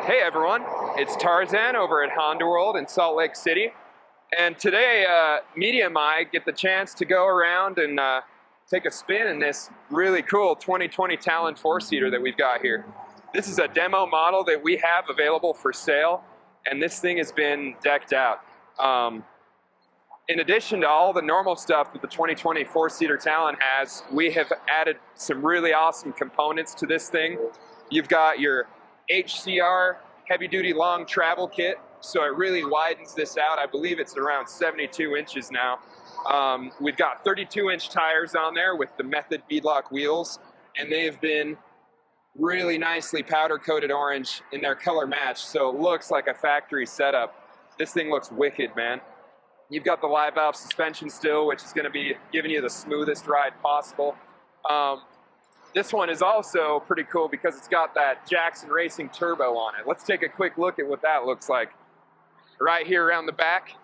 Hey everyone, it's Tarzan over at Honda World in Salt Lake City. And today, Media and I get the chance to go around and take a spin in this really cool 2020 Talon 4-seater that we've got here. This is a demo model that we have available for sale, and this thing has been decked out. In addition to all the normal stuff that the 2020 4-seater Talon has, we have added some really awesome components to this thing. You've got your HCR heavy-duty Long Travel Kit, so it really widens this out. I believe it's around 72 inches now. We've got 32-inch tires on there with the Method beadlock wheels, and they've been really nicely powder-coated orange in their color match, so it looks like a factory setup. This thing looks wicked, man. You've got the live valve suspension still, which is going to be giving you the smoothest ride possible. This one is also pretty cool because it's got that Jackson Racing turbo on it. Let's take a quick look at what that looks like. Right here around the back,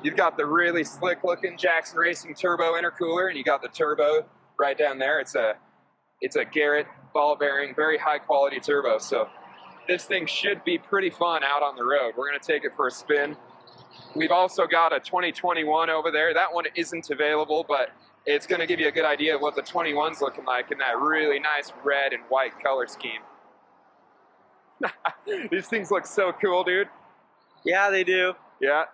you've got the really slick looking Jackson Racing turbo intercooler, and you got the turbo right down there. It's a Garrett ball bearing, very high quality turbo. So this thing should be pretty fun out on the road. We're gonna take it for a spin. We've also got a 2021 over there. That one isn't available, but it's going to give you a good idea of what the 21's looking like in that really nice red and white color scheme. These things look so cool, dude. Yeah, they do. Yeah.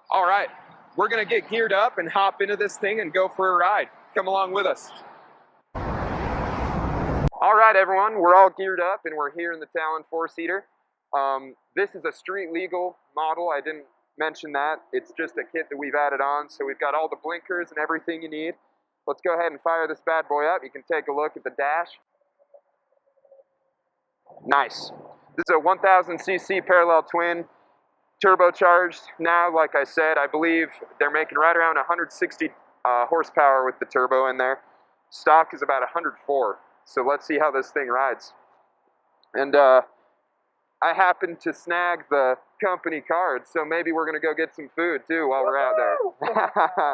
All right, we're going to get geared up and hop into this thing and go for a ride. Come along with us. All right, everyone, we're all geared up and we're here in the Talon 4-seater. This is a street legal model. I didn't mention that. It's just a kit that we've added on, so we've got all the blinkers and everything you need. Let's go ahead and fire this bad boy up. You can take a look at the dash. Nice. This is a 1000cc parallel twin, turbocharged. Now, like I said, I believe they're making right around 160 horsepower with the turbo in there. Stock is about 104, so let's see how this thing rides. And I happened to snag the company card, so maybe we're going to go get some food too while we're out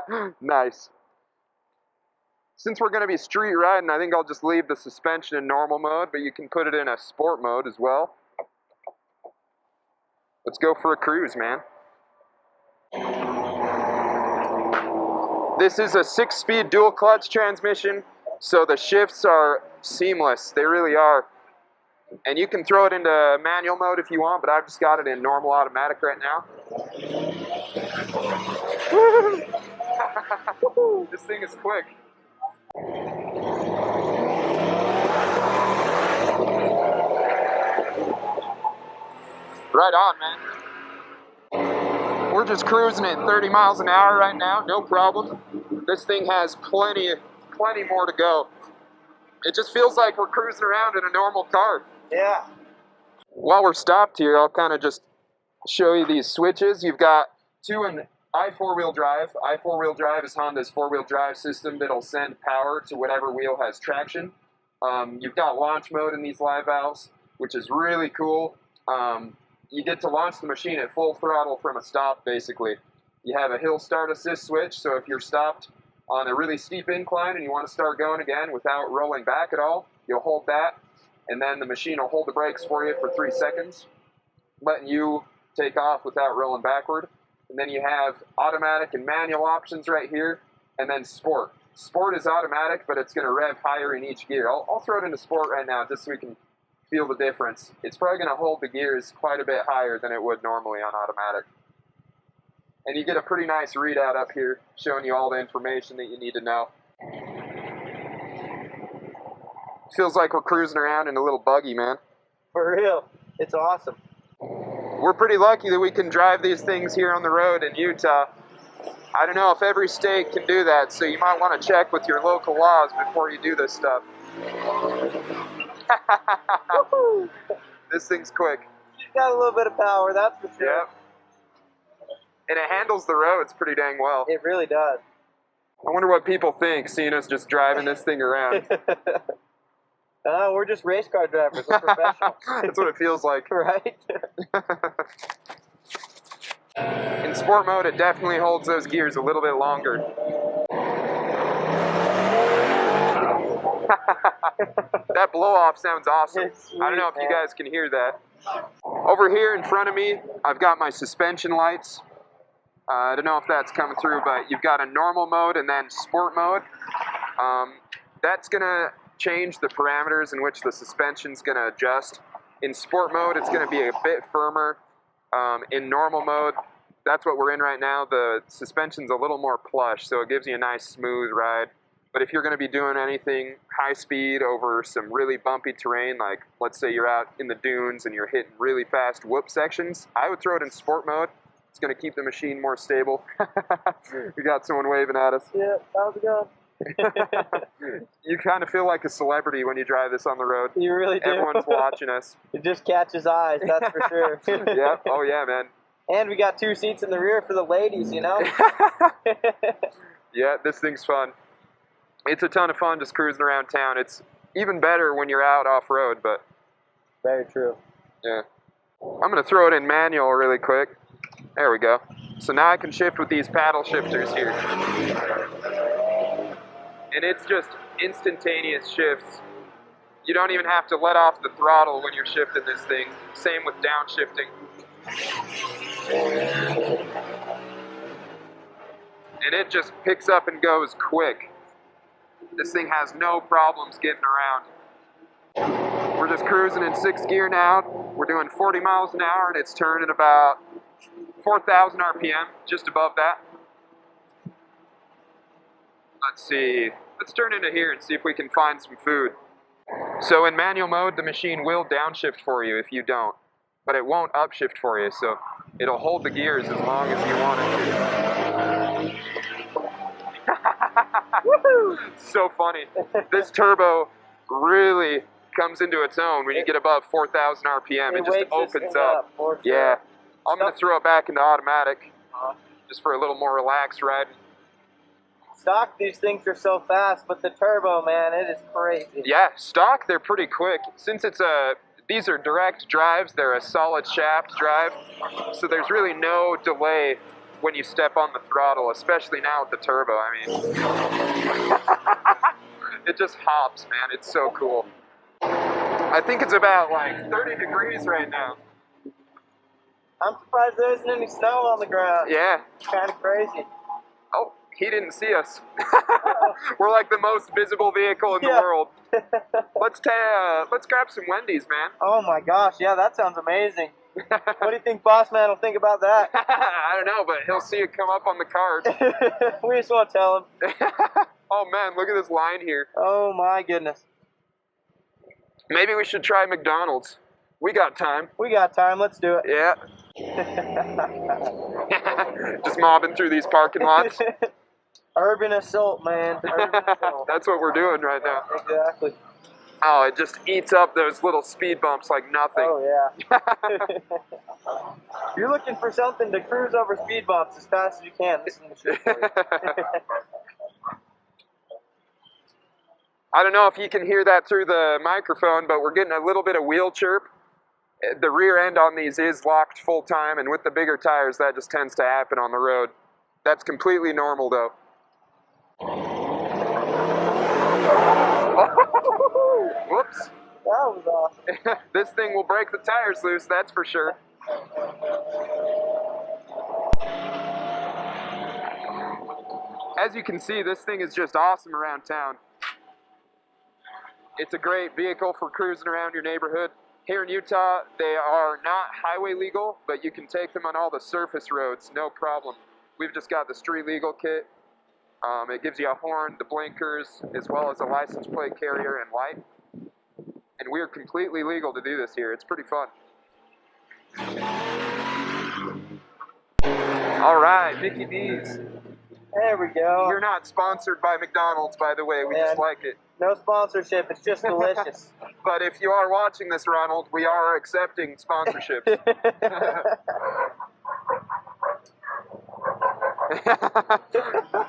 there. Nice. Since we're going to be street riding, I think I'll just leave the suspension in normal mode, but you can put it in a sport mode as well. Let's go for a cruise, man. This is a 6-speed dual clutch transmission, so the shifts are seamless. They really are. And you can throw it into manual mode if you want, but I've just got it in normal automatic right now. This thing is quick. Right on, man. We're just cruising at 30 miles an hour right now, no problem. This thing has plenty more to go. It just feels like we're cruising around in a normal car. Yeah. While we're stopped here, I'll kind of just show you these switches. You've got two in i4-wheel drive. i4-wheel drive is Honda's 4-wheel drive system that'll send power to whatever wheel has traction. You've got launch mode in these live valves, which is really cool. You get to launch the machine at full throttle from a stop, basically. You have a hill start assist switch, so if you're stopped on a really steep incline and you want to start going again without rolling back at all, you'll hold that, and then the machine will hold the brakes for you for 3 seconds, letting you take off without rolling backward. And then you have automatic and manual options right here, and then sport. Sport is automatic, but it's going to rev higher in each gear. I'll throw it into sport right now just so we can feel the difference. It's probably going to hold the gears quite a bit higher than it would normally on automatic. And you get a pretty nice readout up here showing you all the information that you need to know. Feels like we're cruising around in a little buggy, man. For real. It's awesome. We're pretty lucky that we can drive these things here on the road in Utah. I don't know if every state can do that, so you might want to check with your local laws before you do this stuff. This thing's quick. She's got a little bit of power, that's for sure. Yep. And it handles the roads pretty dang well. It really does. I wonder what people think, seeing us just driving this thing around. We're just race car drivers. We're professionals. That's what it feels like. Right? In sport mode, it definitely holds those gears a little bit longer. That blow off sounds awesome. It's sweet, I don't know if you man. guys can hear that. Over here in front of me, I've got my suspension lights. I don't know if that's coming through, but you've got a normal mode and then sport mode. That's gonna change the parameters in which the suspension's gonna adjust. In sport mode, it's gonna be a bit firmer. In normal mode, that's what we're in right now. The suspension's a little more plush, so it gives you a nice smooth ride. But if you're gonna be doing anything high speed over some really bumpy terrain, like let's say you're out in the dunes and you're hitting really fast whoop sections, I would throw it in sport mode. It's gonna keep the machine more stable. We got someone waving at us. Yeah, how's it going? You kind of feel like a celebrity when you drive this on the road. You really do. Everyone's watching us. It just catches eyes, that's for sure. Yeah, oh yeah, man. And we got 2 seats in the rear for the ladies, you know? Yeah, this thing's fun. It's a ton of fun just cruising around town. It's even better when you're out off-road, but Very true. yeah. I'm gonna throw it in manual really quick. There we go. So now I can shift with these paddle shifters here. And it's just instantaneous shifts. You don't even have to let off the throttle when you're shifting this thing. Same with downshifting. And it just picks up and goes quick. This thing has no problems getting around. We're just cruising in 6th gear now. We're doing 40 miles an hour and it's turning about 4,000 RPM, just above that. Let's see. Let's turn into here and see if we can find some food. So in manual mode, the machine will downshift for you if you don't, but it won't upshift for you, so it'll hold the gears as long as you want it to. Woohoo! So funny. This turbo really comes into its own when you get above 4,000 RPM. It just wakes this opens thing up. for sure. Yeah. I'm going to throw it back into automatic just for a little more relaxed riding. Stock, these things are so fast, but the turbo, man, it is crazy. Yeah, stock, they're pretty quick. Since it's these are direct drives, they're a solid shaft drive, so there's really no delay when you step on the throttle, especially now with the turbo. I mean, it just hops, man. It's so cool. I think it's about like 30 degrees right now. I'm surprised there isn't any snow on the ground. Yeah. It's kind of crazy. Oh, he didn't see us. We're like the most visible vehicle in the world. Let's grab some Wendy's, man. Oh my gosh, yeah, that sounds amazing. What do you think Boss Man will think about that? I don't know, but he'll see it come up on the card. We just want to tell him. Oh man, look at this line here. Oh my goodness. Maybe we should try McDonald's. We got time. We got time, let's do it. Yeah. Just mobbing through these parking lots. Urban assault, man. Urban assault. That's what we're doing right now. Exactly. Oh, it just eats up those little speed bumps like nothing. Oh, yeah. You're looking for something to cruise over speed bumps as fast as you can. This is the machine for you. I don't know if you can hear that through the microphone, but we're getting a little bit of wheel chirp. The rear end on these is locked full time, and with the bigger tires, that just tends to happen on the road. That's completely normal, though. Whoops. That was awesome. This thing will break the tires loose, that's for sure. As you can see, this thing is just awesome around town. It's a great vehicle for cruising around your neighborhood. Here in Utah, they are not highway legal, but you can take them on all the surface roads, no problem. We've just got the street legal kit. It gives you a horn, the blinkers, as well as a license plate carrier and light. And we're completely legal to do this here. It's pretty fun. All right, Mickey D's. There we go. You're not sponsored by McDonald's, by the way. We just like it. No sponsorship. It's just delicious. But if you are watching this, Ronald, we are accepting sponsorships.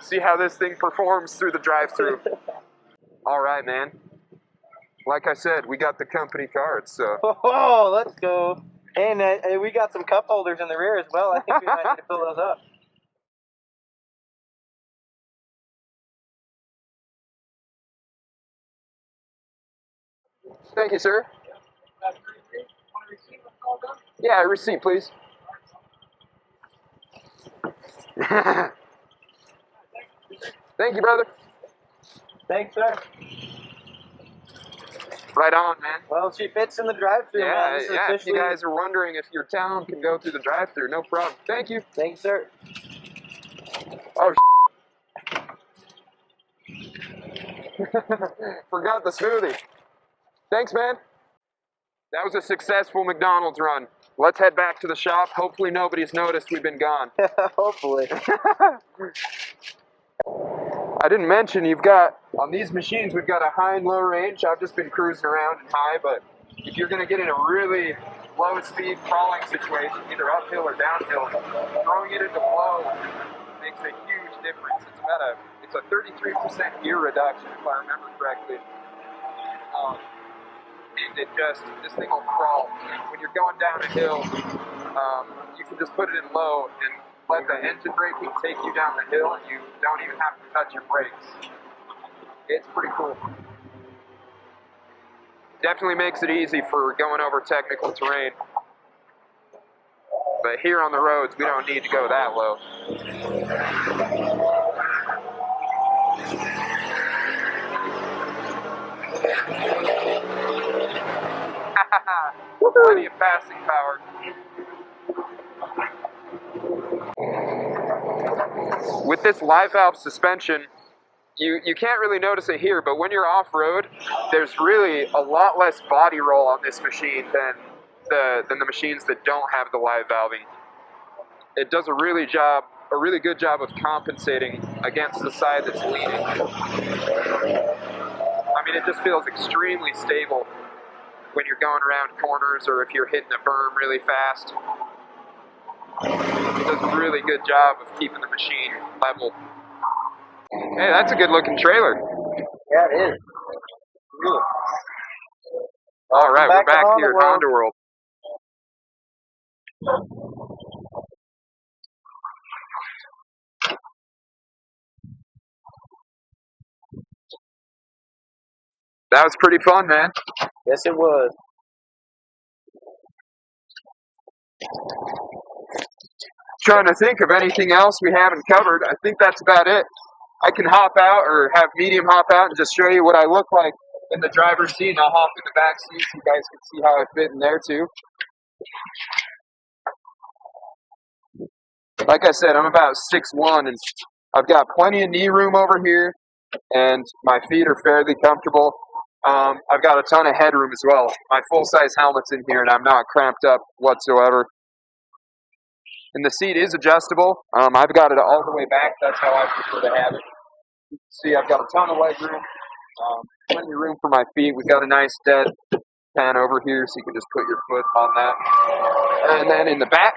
See how this thing performs through the drive-thru. All right, man. Like I said, we got the company cards, so. Oh, let's go. And we got some cup holders in the rear as well. I think we might need to fill those up. Thank you, sir. Yeah, receipt, please. Thank you, brother. Thanks, sir. Right on, man. Well, she fits in the drive-thru, man. Yeah, This is yeah. If officially... you guys are wondering if your town can go through the drive-thru, no problem. Thank you. Thanks, sir. Oh, forgot the smoothie. Thanks, man. That was a successful McDonald's run. Let's head back to the shop. Hopefully nobody's noticed we've been gone. Hopefully. I didn't mention you've got, on these machines, we've got a high and low range. I've just been cruising around in high, but if you're gonna get in a really low speed crawling situation, either uphill or downhill, throwing it into low makes a huge difference. It's a 33% gear reduction, if I remember correctly. And this thing will crawl. When you're going down a hill, you can just put it in low and let the engine braking take you down the hill, and you don't even have to touch your brakes. It's pretty cool. Definitely makes it easy for going over technical terrain. But here on the roads, we don't need to go that low. Plenty of passing power. With this live valve suspension, you can't really notice it here, but when you're off-road, there's really a lot less body roll on this machine than the machines that don't have the live valving. It does a really good job of compensating against the side that's leaning. I mean, it just feels extremely stable when you're going around corners or if you're hitting a berm really fast. It does a really good job of keeping the machine level. Hey, that's a good looking trailer. Yeah, it is. Really. All right, we're back here at Honda World. That was pretty fun, man. Yes, it was. Trying to think of anything else we haven't covered. I think that's about it. I can hop out or have Medium hop out and just show you what I look like in the driver's seat, and I'll hop in the back seat so you guys can see how I fit in there too. Like I said, I'm about 6'1", and I've got plenty of knee room over here, and my feet are fairly comfortable. I've got a ton of headroom as well. My full-size helmet's in here, and I'm not cramped up whatsoever. And the seat is adjustable. I've got it all the way back. That's how I prefer to have it. You can see I've got a ton of leg room, plenty of room for my feet. We've got a nice dead pan over here, so you can just put your foot on that. And then in the back,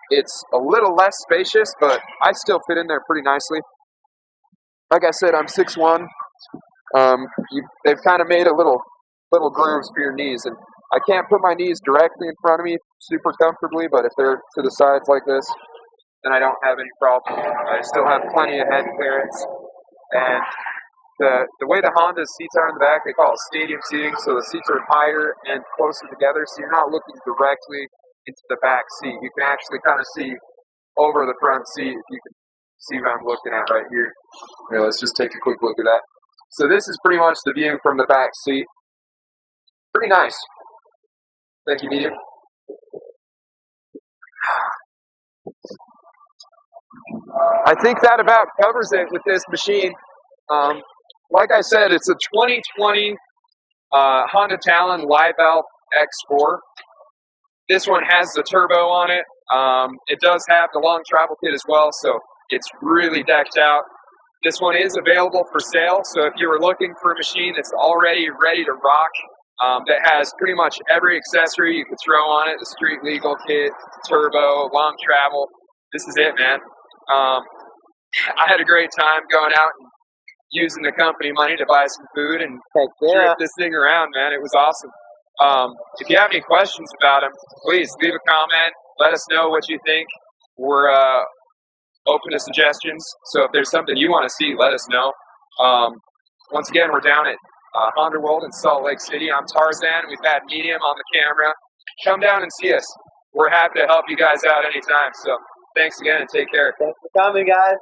it's a little less spacious, but I still fit in there pretty nicely. Like I said, I'm 6'1". They've kind of made a little grooves for your knees, and I can't put my knees directly in front of me super comfortably, but if they're to the sides like this, then I don't have any problem. I still have plenty of head clearance, and the way the Honda seats are in the back, they call it stadium seating, so the seats are higher and closer together, so you're not looking directly into the back seat. You can actually kind of see over the front seat if you can see what I'm looking at right here. Here, let's just take a quick look at that. So this is pretty much the view from the back seat. Pretty nice. Thank you, Medium. I think that about covers it with this machine. Like I said, it's a 2020 Honda Talon Live Valve X4. This one has the turbo on it. It does have the Long Travel Kit as well, so it's really decked out. This one is available for sale, so if you were looking for a machine that's already ready to rock, that has pretty much every accessory you could throw on it, the street legal kit, turbo, long travel, this is it, man. I had a great time going out and using the company money to buy some food and trip this thing around, man. It was awesome. If you have any questions about them, please leave a comment. Let us know what you think. We're open to suggestions, so if there's something you want to see, let us know. Once again, we're down at Honda World in Salt Lake City. I'm Tarzan. We've had Medium on the camera. Come down and see us. We're happy to help you guys out anytime. So thanks again and take care. Thanks for coming, guys.